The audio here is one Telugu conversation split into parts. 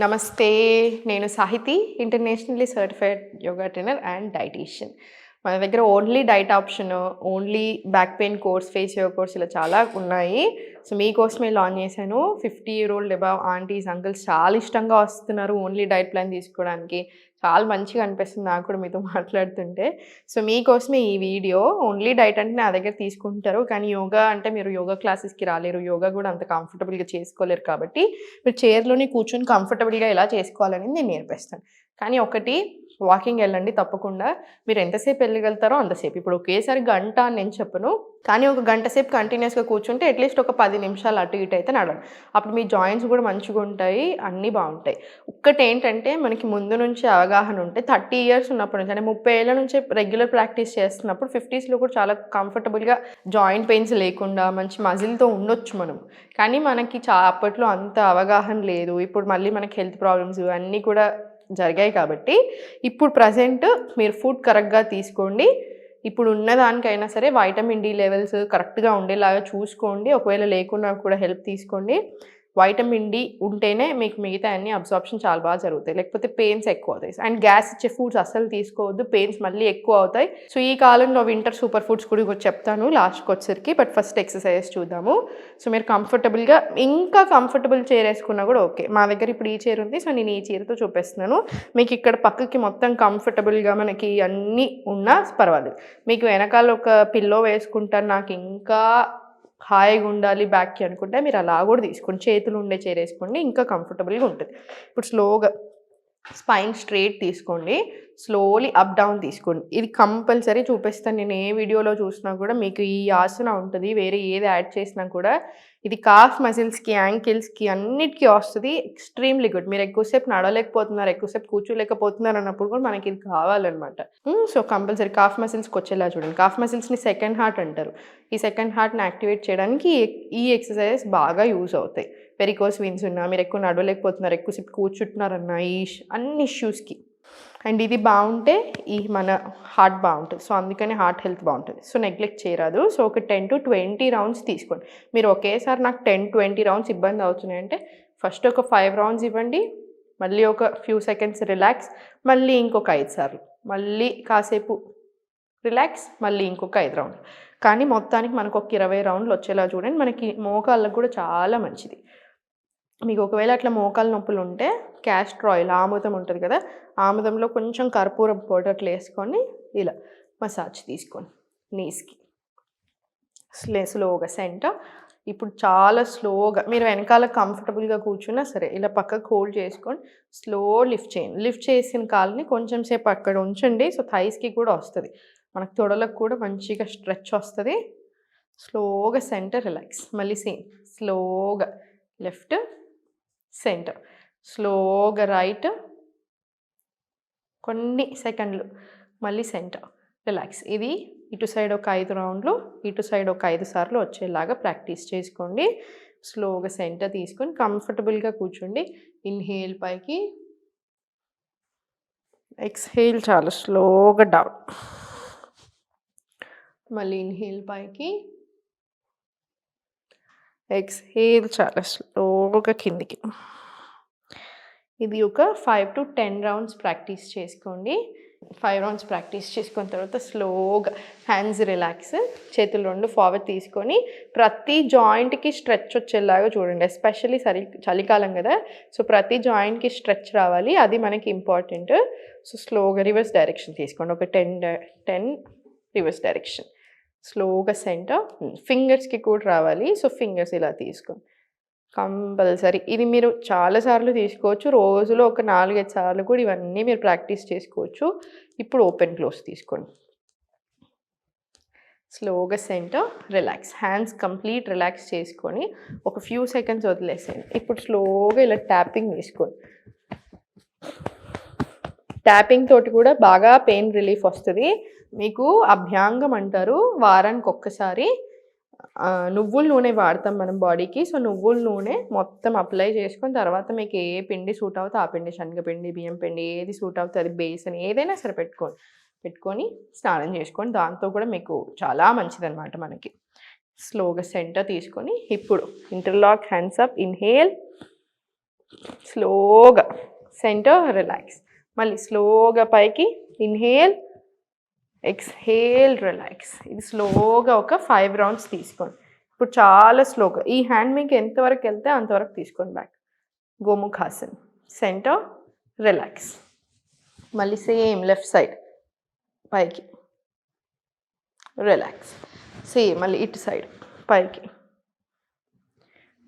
నమస్తే. నేను Sahithi, internationally certified yoga trainer and dietitian. మన దగ్గర only diet option, only back pain course, face yoga course ఇలా చాలా ఉన్నాయి. సో, మీకోసమే లాంచ్ చేశాను. 50 year old above aunties, uncles చాలా ఇష్టంగా వస్తున్నారు ఓన్లీ డైట్ ప్లాన్ తీసుకోవడానికి. చాలా మంచిగా అనిపిస్తుంది నాకు కూడా మీతో మాట్లాడుతుంటే. సో, మీకోసమే ఈ వీడియో. ఓన్లీ డైట్ అంటే నా దగ్గర తీసుకుంటారు. కానీ యోగా అంటే మీరు యోగా క్లాసెస్‌కి రాలేరు. యోగా కూడా అంత కంఫర్టబుల్‌గా చేసుకోలేరు కాబట్టి మీరు చైర్‌లోనే కూర్చొని కంఫర్టబుల్‌గా ఎలా చేసుకోవాలనేది నేను నేర్పిస్తాను. కానీ ఒకటి వాకింగ్ ఎళ్ళండి తప్పకుండా. మీరు ఎంతసేపు ఎళ్ళగలుగుతారో అంతసేపు. ఇప్పుడు ఒకేసారి గంట అని నేను చెప్పను. కానీ ఒక గంట సేపు కంటిన్యూయస్‌గా కూర్చుంటే అట్‌లీస్ట్ ఒక 10 నిమిషాలు అటు ఇటు అయితే నడవండి. అప్పుడు మీ జాయింట్స్ కూడా మంచిగుంటాయి. అన్నీ బావుంటాయి. ఒక్కటేంటంటే మనకి ముందు నుంచి అవగాహన ఉంటే 30 ఇయర్స్ ఉన్నప్పటి నుంచి అంటే 30 ఏళ్ల నుంచే రెగ్యులర్ ప్రాక్టీస్ చేస్తున్నప్పుడు 50స్‌లో కూడా చాలా కంఫర్టబుల్‌గా జాయింట్ పెయిన్స్ లేకుండా మంచి మజిల్‌తో ఉండొచ్చు మనం. కానీ మనకి అప్పట్లో అంత అవగాహన లేదు. ఇప్పుడు మళ్ళీ మనకి హెల్త్ ప్రాబ్లమ్స్ అన్నీ కూడా జరిగాయి కాబట్టి ఇప్పుడు ప్రెజెంట్ మీరు ఫుడ్ కరెక్ట్‌గా తీసుకోండి. ఇప్పుడు ఉన్నదానికైనా సరే వైటమిన్ డి లెవెల్స్ కరెక్ట్‌గా ఉండేలాగా చూసుకోండి. ఒకవేళ లేకున్నా కూడా హెల్ప్ తీసుకోండి. వైటమిన్ డి ఉంటేనే మీకు మిగతా అన్ని అబ్సార్ప్షన్ చాలా బాగా జరుగుతాయి. లేకపోతే పెయిన్స్ ఎక్కువ అవుతాయి. అండ్ గ్యాస్ ఇచ్చే ఫుడ్స్ అస్సలు తీసుకోవద్దు. పెయిన్స్ మళ్ళీ ఎక్కువ అవుతాయి. సో, ఈ కాలంలో వింటర్ సూపర్ ఫుడ్స్ కూడా చెప్తాను లాస్ట్‌కొచ్చేసరికి. బట్ ఫస్ట్ ఎక్సర్‌సైజెస్ చూద్దాము. సో, మీరు కంఫర్టబుల్‌గా ఇంకా కంఫర్టబుల్ చైర్ ఏసుకున్నా కూడా ఓకే. మా దగ్గర ఇప్పుడు ఈ చైర్ ఉంది. సో, నేను ఈ చైర్‌తో చూపిస్తున్నాను. మీకు ఇక్కడ పక్కకి మొత్తం కంఫర్టబుల్‌గా మనకి అన్నీ ఉన్నా పర్వాలేదు. మీకు వెనకాల ఒక పిల్లో వేసుకుంటాను నాకు ఇంకా హాయిగా ఉండాలి బ్యాక్‌కి అనుకుంటే మీరు అలా కూడా తీసుకోండి. చేతులు ఉండే చైర్ ఏసుకోండి. ఇంకా కంఫర్టబుల్‌గా ఉంటది. ఇప్పుడు స్లోగా స్పైన్ స్ట్రెయిట్ తీసుకోండి. స్లోలీ అప్ డౌన్ తీసుకోండి. ఇది కంపల్సరీ చూపిస్తాను. నేను ఏ వీడియోలో చూసినా కూడా మీకు ఈ ఆసన ఉంటది. వేరే ఏది యాడ్ చేసినా కూడా ఇది కాఫ్ మజిల్స్‌కి, యాంకిల్స్‌కి అన్నిటికి వస్తది. Extremely good. మీరు ఎక్కువసేపు నడవలేకపోతున్నారు, ఎక్కువసేపు కూర్చోలేకపోతున్నారు అన్నప్పుడు కూడా మనకి ఇది కావాలన్నమాట. సో, కంపల్సరీ కాఫ్ మజిల్స్‌కి వచ్చేలా చూడండి. కాఫ్ మజిల్స్‌ని సెకండ్ హార్ట్ అంటారు. ఈ సెకండ్ హార్ట్‌ని యాక్టివేట్ చేయడానికి ఈ ఎక్సర్‌సైజెస్ బాగా యూజ్ అవుతాయి. వెరికోస్ వెయిన్స్ ఉన్నా, మీరు ఎక్కువ నడవలేకపోతున్నారు, ఎక్కువసేపు కూర్చుంటున్నారన్నా అన్ని ఇష్యూస్‌కి. అండ్ ఇది బావుంటే మన హార్ట్ బావుంటది. సో, అందుకని హార్ట్ హెల్త్ బావుంటది. సో, నెగ్లెక్ట్ చేయరాదు. సో, ఒక 10-20 రౌండ్స్ తీసుకోండి. మీరు ఒకేసారి నాకు 10-20 రౌండ్స్ ఇబ్బంది అవుతున్నాయంటే ఫస్ట్ ఒక 5 రౌండ్స్ ఇవ్వండి. మళ్ళీ ఒక ఫ్యూ సెకండ్స్ రిలాక్స్. మళ్ళీ ఇంకొక 5 సార్లు. మళ్ళీ కాసేపు రిలాక్స్. మళ్ళీ ఇంకొక 5 రౌండ్లు. కానీ మొత్తానికి మనకొక 20 రౌండ్లు వచ్చేలా చూడండి. మనకి మోకాళ్ళకి కూడా చాలా మంచిది. మీకు ఒకవేళ అట్లా మోకాళ్ళ నొప్పులుంటే క్యాస్టర్ ఆయిల్ ఆముదం ఉంటది కదా! ఆముదంలో కొంచెం కర్పూరం పౌడర్ అట్లా ఏసుకొని ఇలా మసాజ్ తీసుకోండి నీస్‌కి. స్లోగా సెంటర్. ఇప్పుడు చాలా స్లోగా మీరు వెనకాల కంఫర్టబుల్‌గా కూర్చున్నా సరే ఇలా పక్కకు హోల్డ్ చేసుకొని స్లో లిఫ్ట్ చేయండి. లిఫ్ట్ చేసిన కాలుని కొంచెం సేపు అక్కడ ఉంచండి. సో, థైస్‌కి కూడా వస్తది. మనకు తొడలకు కూడా మంచిగా స్ట్రెచ్ వస్తది. స్లోగా సెంటర్ రిలాక్స్. మళ్ళీ సేమ్ స్లోగా లెఫ్ట్, సెంటర్. స్లోగా రైట్. కొన్ని సెకండ్లు. మళ్ళీ సెంటర్. రిలాక్స్. ఇది ఇటు సైడ్ ఒక 5 రౌండ్లు, ఇటు సైడ్ ఒక 5 సార్లు వచ్చేలాగా ప్రాక్టీస్ చేసుకోండి. స్లోగా సెంటర్ తీసుకొని కంఫర్టబుల్‌గా కూర్చోండి. ఇన్‌హేల్ పైకి. ఎక్స్‌హేల్ చాలా స్లోగా డౌన్. మళ్ళీ ఇన్‌హేల్ పైకి. ఎక్స్‌హేల్ చాలా స్లోగా కిందికి. ఇది ఒక 5-10 రౌండ్స్ ప్రాక్టీస్ చేసుకోండి. 5 రౌండ్స్ ప్రాక్టీస్ చేసుకున్న తర్వాత స్లోగా హ్యాండ్స్ రిలాక్స్. చేతులు 2 ఫార్వర్డ్ తీసుకొని ప్రతి జాయింట్‌కి స్ట్రెచ్ వచ్చేలాగా చూడండి. ఎస్పెషల్లీ చలికాలం కదా! సో, ప్రతి జాయింట్‌కి స్ట్రెచ్ రావాలి. అది మనకి ఇంపార్టెంట్. సో, స్లోగా రివర్స్ డైరెక్షన్ తీసుకోండి. ఒక 10 రివర్స్ డైరెక్షన్. స్లోగా సెంటర్. ఫింగర్స్‌కి కూడా రావాలి. సో, ఫింగర్స్ ఇలా తీసుకోండి. కంపల్సరీ. ఇది మీరు చాలా సార్లు తీసుకోవచ్చు. రోజులో ఒక 4, 5 సార్లు కూడా ఇవన్నీ మీరు ప్రాక్టీస్ చేసుకోవచ్చు. ఇప్పుడు ఓపెన్ క్లోజ్ తీసుకోండి. స్లోగా center, relax. Hands complete relax చేసుకొని ఒక ఫ్యూ సెకండ్స్ వదిలేసేయండి. ఇప్పుడు స్లోగా ఇలా ట్యాపింగ్ తీసుకోండి. ట్యాపింగ్ తోటి కూడా బాగా పెయిన్ రిలీఫ్ వస్తది. మీకు అభ్యాంగం అంటారు. వారానికి ఒక్కసారి నువ్వుల నూనె వాడతాం మనం బాడీకి. సో, నువ్వుల నూనె మొత్తం అప్లై చేసుకొని తర్వాత మీకు ఏ పిండి సూట్ అవుతే ఆ పిండి, శనగపిండి, బియ్యం పిండి ఏది సూట్ అవుతే అది బేసన్ ఏదైనా సరే పెట్టుకొని స్నానం చేసుకోండి. దాంతో కూడా మీకు చాలా మంచిదనమాట మనకి. స్లోగా సెంటర్ తీసుకొని ఇప్పుడు ఇంటర్లాక్ హ్యాండ్స్ అప్. ఇన్‌హేల్. స్లోగా సెంటర్, రిలాక్స్. మళ్ళీ స్లోగా పైకి, ఇన్హేల్, ఎక్స్హేల్, రిలాక్స్. ఇది స్లోగా ఒక 5 రౌండ్స్ తీసుకోండి. ఇప్పుడు చాలా స్లోగా ఈ హ్యాండ్ మీకు ఎంతవరకు వెళ్తే అంతవరకు తీసుకోండి బ్యాక్. Gomukhasan, centre, relax. మళ్ళీ సేమ్ లెఫ్ట్ సైడ్ పైకి, రిలాక్స్. సేమ్ మళ్ళీ ఇటు సైడ్ పైకి,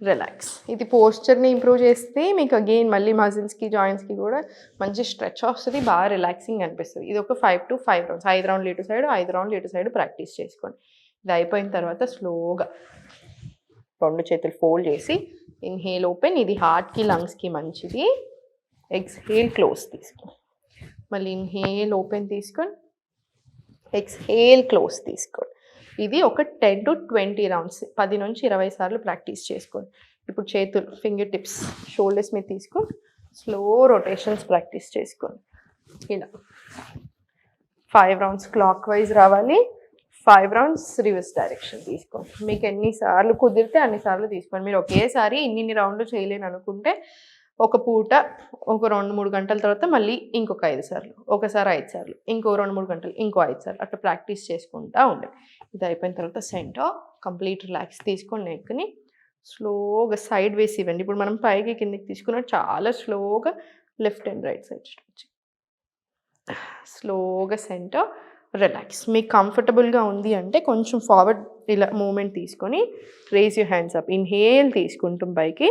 రిలాక్స్. ఇది పోస్చర్ని ఇంప్రూవ్ చేస్తే మీకు అగైన్ మళ్ళీ మజిల్స్కి జాయింట్స్కి కూడా మంచి స్ట్రెచ్ వస్తుంది, బాగా రిలాక్సింగ్ అనిపిస్తుంది. ఇది ఒక 5 to 5 రౌండ్స్, 5 రౌండ్లు ఇటు సైడ్, 5 రౌండ్లు ఇటు సైడ్ ప్రాక్టీస్ చేసుకోండి. ఇది అయిపోయిన తర్వాత స్లోగా 2 చేతులు ఫోల్డ్ చేసి ఇన్హేల్ ఓపెన్. ఇది హార్ట్కి లంగ్స్కి మంచిది. ఎక్స్హేల్ క్లోజ్ తీసుకోండి. మళ్ళీ ఇన్హేల్ ఓపెన్ తీసుకొని ఎక్స్హేల్ క్లోజ్ తీసుకోండి. ఇది ఒక 10 to 20 రౌండ్స్, 10 నుంచి 20 సార్లు ప్రాక్టీస్ చేసుకోండి. ఇప్పుడు చేతులు ఫింగర్ టిప్స్ షోల్డర్స్ మీద తీసుకొని స్లో రొటేషన్స్ ప్రాక్టీస్ చేసుకోండి. ఇలా 5 రౌండ్స్ క్లాక్ వైజ్ రావాలి, 5 రౌండ్స్ రివర్స్ డైరెక్షన్ తీసుకోండి. మీకు ఎన్నిసార్లు కుదిరితే అన్నిసార్లు తీసుకోండి. మీరు ఒకేసారి ఇన్ని రౌండ్లు చేయలేను అనుకుంటే ఒక పూట ఒక 2-3 గంటల తర్వాత మళ్ళీ ఇంకొక 5 సార్లు, ఒకసారి 5 సార్లు, ఇంకో 2-3 గంటలు ఇంకో 5 సార్లు అట్లా ప్రాక్టీస్ చేసుకుంటూ ఉండండి. ఇది అయిపోయిన తర్వాత సెంటర్ కంప్లీట్ రిలాక్స్ తీసుకొని నెక్ని స్లోగా సైడ్ వేసి ఇవ్వండి. ఇప్పుడు మనం పైకి కిందకి తీసుకున్నట్టు చాలా స్లోగా left and right side stretch. స్లోగా సెంటర్, రిలాక్స్. మీకు కంఫర్టబుల్గా ఉంది అంటే కొంచెం ఫార్వర్డ్ ఇలా మూమెంట్ తీసుకొని raise your hands up. Inhale తీసుకుంటాం పైకి,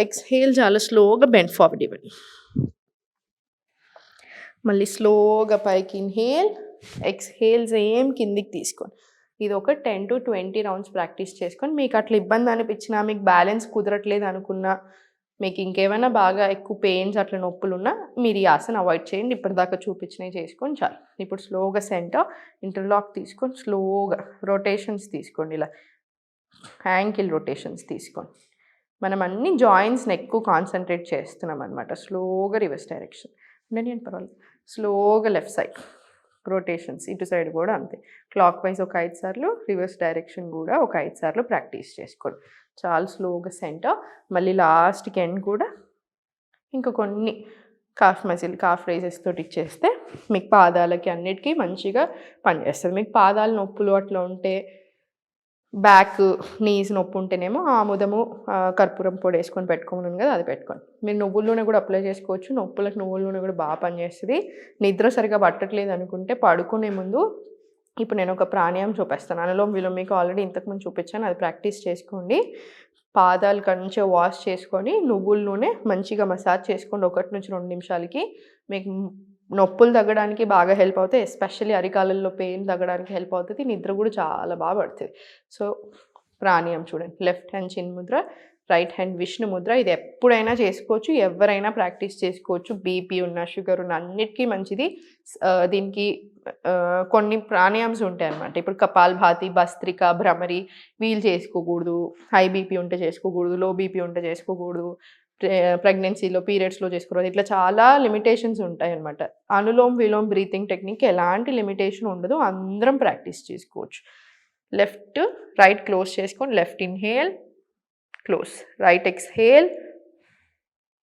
ఎక్స్హేల్ చాలా స్లోగా బెండ్ ఫార్వర్డ్ ఇవ్వండి. మళ్ళీ స్లోగా పైకి ఇన్హేల్, ఎక్స్హేల్ సేమ్ కిందికి తీసుకోండి. ఇది ఒక 10 to 20 రౌండ్స్ ప్రాక్టీస్ చేసుకొని మీకు అట్లా ఇబ్బంది అనిపించినా, మీకు బ్యాలెన్స్ కుదరట్లేదు అనుకున్నా, మీకు ఇంకేమైనా బాగా ఎక్కువ పెయిన్స్ అట్లా నొప్పులు ఉన్నా మీరు ఈ ఆసన అవాయిడ్ చేయండి. ఇప్పటిదాకా చూపించినవి చేసుకొని చాలు. ఇప్పుడు స్లోగా సెంటర్ ఇంటర్లాక్ తీసుకొని స్లోగా రొటేషన్స్ తీసుకోండి. ఇలా యాంకిల్ రొటేషన్స్ తీసుకోండి. మనం అన్ని జాయింట్స్ని ఎక్కువ కాన్సన్ట్రేట్ చేస్తున్నాం అనమాట. స్లోగా రివర్స్ డైరెక్షన్ అంటే నేను పర్వాలేదు. స్లోగా లెఫ్ట్ సైడ్ రొటేషన్స్, ఇటు సైడ్ కూడా అంతే. క్లాక్ వైజ్ ఒక 5 సార్లు, రివర్స్ డైరెక్షన్ కూడా ఒక 5 సార్లు ప్రాక్టీస్ చేసుకోండి. చాలా స్లోగా సెంటర్. మళ్ళీ లాస్ట్కి ఎండ్ కూడా ఇంకా కొన్ని కాఫ్ మజిల్, కాఫ్ రైజెస్ తోటి ఇచ్చేస్తే మీకు పాదాలకి అన్నిటికీ మంచిగా పనిచేస్తుంది. మీకు పాదాలు నొప్పులు అట్లా ఉంటే, బ్యాక్ నీస్ నొప్పి ఉంటేనేమో ఆముదము కర్పూరం పొడి వేసుకొని పెట్టుకున్నాను కదా, అది పెట్టుకోండి. మీరు నువ్వుల నూనె కూడా అప్లై చేసుకోవచ్చు. నొప్పులకు నువ్వుల నూనె కూడా బాగా పనిచేస్తుంది. నిద్ర సరిగా పట్టట్లేదు అనుకుంటే పడుకునే ముందు ఇప్పుడు నేను ఒక ప్రాణాయామం చూపిస్తాను. అనులోమ్ విలోమ్ మీకు ఆల్రెడీ ఇంతకుముందు చూపించాను, అది ప్రాక్టీస్ చేసుకోండి. పాదాలు మంచిగా వాష్ చేసుకొని నువ్వుల నూనె మంచిగా మసాజ్ చేసుకోండి 1 నుంచి 2 నిమిషాలకి. మీకు నొప్పులు తగ్గడానికి బాగా హెల్ప్ అవుతాయి. ఎస్పెషల్లీ అరికాళ్ళల్లో పెయిన్ తగ్గడానికి హెల్ప్ అవుతుంది. నిద్ర కూడా చాలా బాగా పడుతుంది. సో ప్రాణాయామం చూడండి. లెఫ్ట్ హ్యాండ్ చిన్ ముద్ర, రైట్ హ్యాండ్ విష్ణు ముద్ర. ఇది ఎప్పుడైనా చేసుకోవచ్చు, ఎవరైనా ప్రాక్టీస్ చేసుకోవచ్చు. బీపీ ఉన్న, షుగర్ ఉన్న అన్నిటికీ మంచిది. దీనికి కొన్ని ప్రాణాయామ్స్ ఉంటాయి అన్నమాట. ఇప్పుడు కపాల్భాతి, భస్త్రిక, భ్రమరి వీళ్ళు చేసుకోకూడదు. హై బీపీ ఉంటే చేసుకోకూడదు, లో బీపీ ఉంటే చేసుకోకూడదు, ప్రెగ్నెన్సీలో పీరియడ్స్లో చేసుకోకూడదు. ఇట్లా చాలా లిమిటేషన్స్ ఉంటాయి అన్నమాట. అనులోమ్ విలోమ్ బ్రీతింగ్ టెక్నిక్ ఎలాంటి లిమిటేషన్ ఉండదు, అందరం ప్రాక్టీస్ చేసుకోవచ్చు. లెఫ్ట్ రైట్ క్లోజ్ చేసుకొని left inhale, close, right exhale,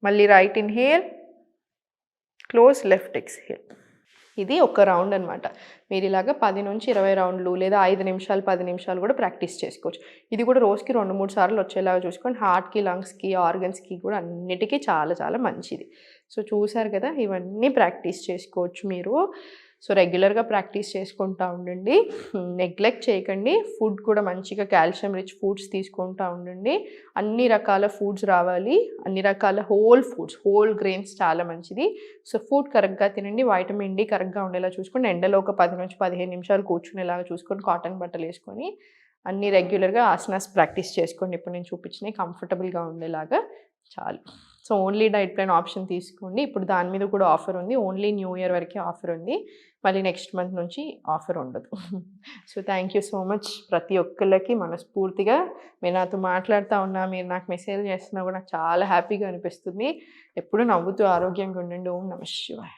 మళ్ళీ right inhale, close, left exhale. ఇది ఒక రౌండ్ అనమాట. మీరు ఇలాగ 10 నుంచి 20 రౌండ్లు లేదా 5 నిమిషాలు 10 నిమిషాలు కూడా ప్రాక్టీస్ చేసుకోవచ్చు. ఇది కూడా రోజుకి 2-3 సార్లు వచ్చేలాగా చూసుకొని హార్ట్కి, లంగ్స్కి, ఆర్గన్స్కి కూడా అన్నిటికీ చాలా చాలా మంచిది. సో చూసారు కదా, ఇవన్నీ ప్రాక్టీస్ చేసుకోవచ్చు మీరు. సో రెగ్యులర్గా ప్రాక్టీస్ చేసుకుంటూ ఉండండి, నెగ్లెక్ట్ చేయకండి. ఫుడ్ కూడా మంచిగా కాల్షియం రిచ్ ఫుడ్స్ తీసుకుంటూ ఉండండి. అన్ని రకాల ఫుడ్స్ రావాలి, అన్ని రకాల హోల్ ఫుడ్స్, హోల్ గ్రెయిన్స్ చాలా మంచిది. సో ఫుడ్ కరెక్ట్గా తినండి, వైటమిన్ డి కరెక్ట్గా ఉండేలా చూసుకోండి. ఎండలో ఒక 10 నుంచి 15 నిమిషాలు కూర్చునేలాగా చూసుకొని కాటన్ బట్టలు వేసుకొని అన్ని రెగ్యులర్గా ఆసనాస్ ప్రాక్టీస్ చేసుకోండి. ఇప్పుడు నేను చూపించినవి కంఫర్టబుల్గా ఉండేలాగా చాలు. So only diet plan option తీసుకోండి. ఇప్పుడు దాని మీద కూడా ఆఫర్ ఉంది. ఓన్లీ న్యూ ఇయర్ వరకే ఆఫర్ ఉంది, మళ్ళీ నెక్స్ట్ మంత్ నుంచి ఆఫర్ ఉండదు. So thank you so much ప్రతి ఒక్కళ్ళకి మనస్ఫూర్తిగా. మీరు నాతో మాట్లాడుతూ ఉన్నా, మీరు నాకు మెసేజ్ చేస్తున్నా కూడా నాకు చాలా హ్యాపీగా అనిపిస్తుంది. ఎప్పుడు నవ్వుతూ ఆరోగ్యంగా ఉండండి. ఓం నమః శివాయ.